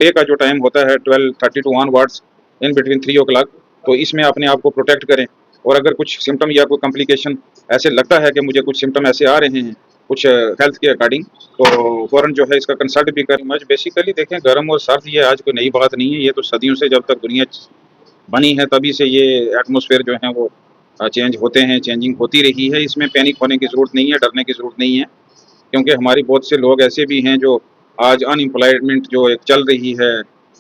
Day का जो time होता है 12:30 to 1 what's in between 3 o'clock, तो इसमें अपने आप को प्रोटेक्ट करें। और अगर कुछ सिम्टम या कोई कॉम्प्लिकेशन ऐसे लगता है कि मुझे कुछ सिम्टम ऐसे आ रहे हैं कुछ हेल्थ के अकॉर्डिंग, तो फ़ौरन जो है इसका कंसल्ट भी करें। मच बेसिकली देखें, गर्म और सर्द ये आज कोई नई बात नहीं है, ये तो सदियों से जब तक दुनिया बनी है तभी से ये एटमॉस्फेयर जो है वो चेंज होते हैं, चेंजिंग होती रही है। इसमें पैनिक होने की ज़रूरत नहीं है, डरने की ज़रूरत नहीं है, क्योंकि हमारी बहुत से लोग ऐसे भी हैं जो आज अनएम्प्लॉयमेंट जो एक चल रही है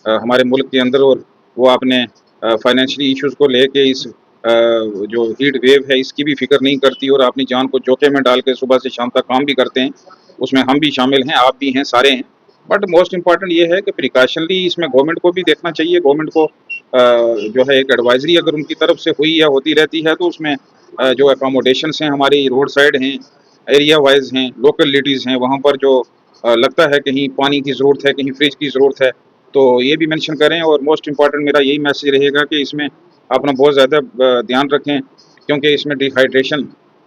हमारे मुल्क के अंदर, और वो अपने फाइनेंशियली इश्यूज़ को लेके इस जो हीट वेव है इसकी भी फ़िक्र नहीं करती और अपनी जान को जोखिम में डाल के सुबह से शाम तक काम भी करते हैं। उसमें हम भी शामिल हैं, आप भी हैं, सारे हैं। बट मोस्ट इम्पॉर्टेंट ये है कि प्रिकॉशनली इसमें गवर्नमेंट को भी देखना चाहिए। गवर्नमेंट को जो है एक एडवाइजरी अगर उनकी तरफ से हुई या होती रहती है तो उसमें जो अकोमोडेशंस हैं हमारी रोड साइड हैं, एरिया वाइज हैं, लोकलिटीज़ हैं, वहाँ पर जो लगता है कहीं पानी की ज़रूरत है, कहीं फ्रिज की ज़रूरत है, तो ये भी मेंशन करें। और मोस्ट इम्पॉर्टेंट मेरा यही मैसेज रहेगा कि इसमें अपना बहुत ज़्यादा ध्यान रखें, क्योंकि इसमें डिहाइड्रेशन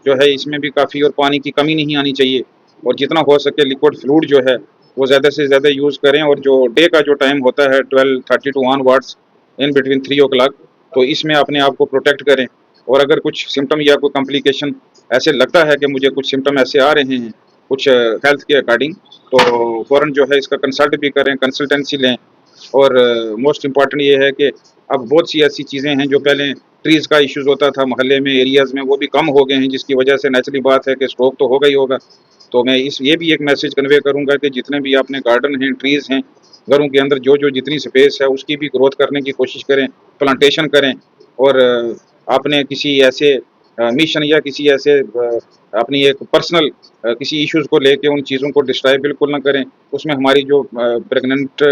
जो है इसमें भी काफ़ी, और पानी की कमी नहीं आनी चाहिए। और जितना हो सके लिक्विड फ्लूइड जो है वो ज़्यादा से ज़्यादा यूज़ करें। और जो डे का जो टाइम होता है 12:30 to 1 what's in between 3 o'clock, तो इसमें अपने आप को प्रोटेक्ट करें। और अगर कुछ सिम्टम या कोई कॉम्प्लिकेशन ऐसे लगता है कि मुझे कुछ सिम्टम ऐसे आ रहे हैं कुछ हेल्थ के अकॉर्डिंग, तो फ़ौरन जो है इसका कंसल्ट भी करें, कंसल्टेंसी लें। और मोस्ट इम्पॉर्टेंट ये है कि अब बहुत सी ऐसी चीज़ें हैं जो पहले ट्रीज़ का इश्यूज़ होता था मोहल्ले में, एरियाज़ में, वो भी कम हो गए हैं, जिसकी वजह से नेचुरली बात है कि स्ट्रोक तो होगा ही होगा। तो मैं ये भी एक मैसेज कन्वे करूँगा कि जितने भी अपने गार्डन हैं, ट्रीज़ हैं, घरों के अंदर जो जितनी स्पेस है उसकी भी ग्रोथ करने की कोशिश करें, प्लांटेशन करें। और आपने किसी ऐसे मिशन या किसी ऐसे अपनी एक पर्सनल किसी इश्यूज़ को लेके उन चीज़ों को डिस्ट्रॉय बिल्कुल ना करें। उसमें हमारी जो प्रेग्नेंट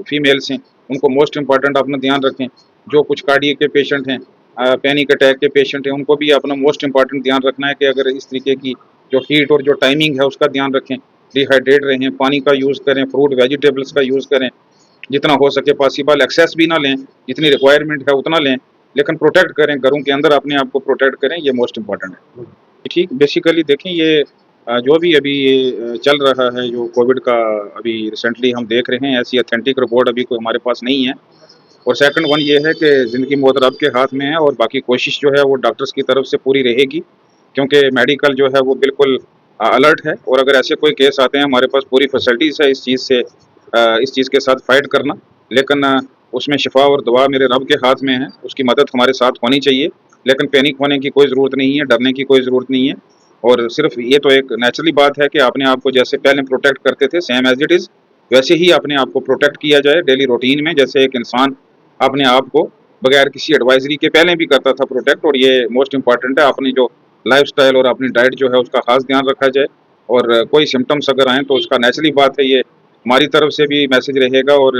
फीमेल्स हैं उनको मोस्ट इम्पॉर्टेंट अपना ध्यान रखें। जो कुछ कार्डियक के पेशेंट हैं, पैनिक अटैक के पेशेंट हैं, उनको भी अपना मोस्ट इम्पॉर्टेंट ध्यान रखना है कि अगर इस तरीके की जो हीट और जो टाइमिंग है उसका ध्यान रखें, डिहाइड्रेट रहें, पानी का यूज़ करें, फ्रूट वेजिटेबल्स का यूज़ करें, जितना हो सके पॉसिबल एक्सेस भी ना लें, जितनी रिक्वायरमेंट है उतना लें, लेकिन प्रोटेक्ट करें, घरों के अंदर अपने आप को प्रोटेक्ट करें, ये मोस्ट इम्पॉर्टेंट है। ठीक, बेसिकली देखें ये जो भी अभी चल रहा है जो कोविड का, अभी रिसेंटली हम देख रहे हैं, ऐसी ऑथेंटिक रिपोर्ट अभी कोई हमारे पास नहीं है। और सेकंड वन ये है कि ज़िंदगी मौत रब के हाथ में है, और बाकी कोशिश जो है वो डॉक्टर्स की तरफ से पूरी रहेगी, क्योंकि मेडिकल जो है वो बिल्कुल अलर्ट है। और अगर ऐसे कोई केस आते हैं हमारे पास पूरी फैसिलिटीज़ है इस चीज़ के साथ फाइट करना। लेकिन उसमें शिफा और दवा मेरे रब के हाथ में है, उसकी मदद हमारे साथ होनी चाहिए। लेकिन पैनिक होने की कोई ज़रूरत नहीं है, डरने की कोई ज़रूरत नहीं है। और सिर्फ ये तो एक नेचुरली बात है कि अपने आप को जैसे पहले प्रोटेक्ट करते थे सेम एज इट इज़, वैसे ही अपने आप को प्रोटेक्ट किया जाए डेली रूटीन में, जैसे एक इंसान अपने आप को बगैर किसी एडवाइजरी के पहले भी करता था प्रोटेक्ट। और ये मोस्ट इम्पॉर्टेंट है, अपनी जो लाइफस्टाइल और अपनी डाइट जो है उसका खास ध्यान रखा जाए। और कोई सिम्टम्स अगर आएँ तो उसका नेचुरली बात है, ये हमारी तरफ से भी मैसेज रहेगा। और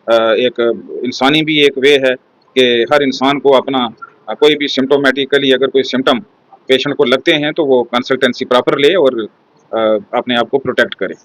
एक इंसानी भी एक वे है कि हर इंसान को अपना कोई भी सिम्टोमेटिकली अगर कोई सिम्टम पेशेंट को लगते हैं तो वो कंसल्टेंसी प्रॉपर ले और अपने आप को प्रोटेक्ट करे।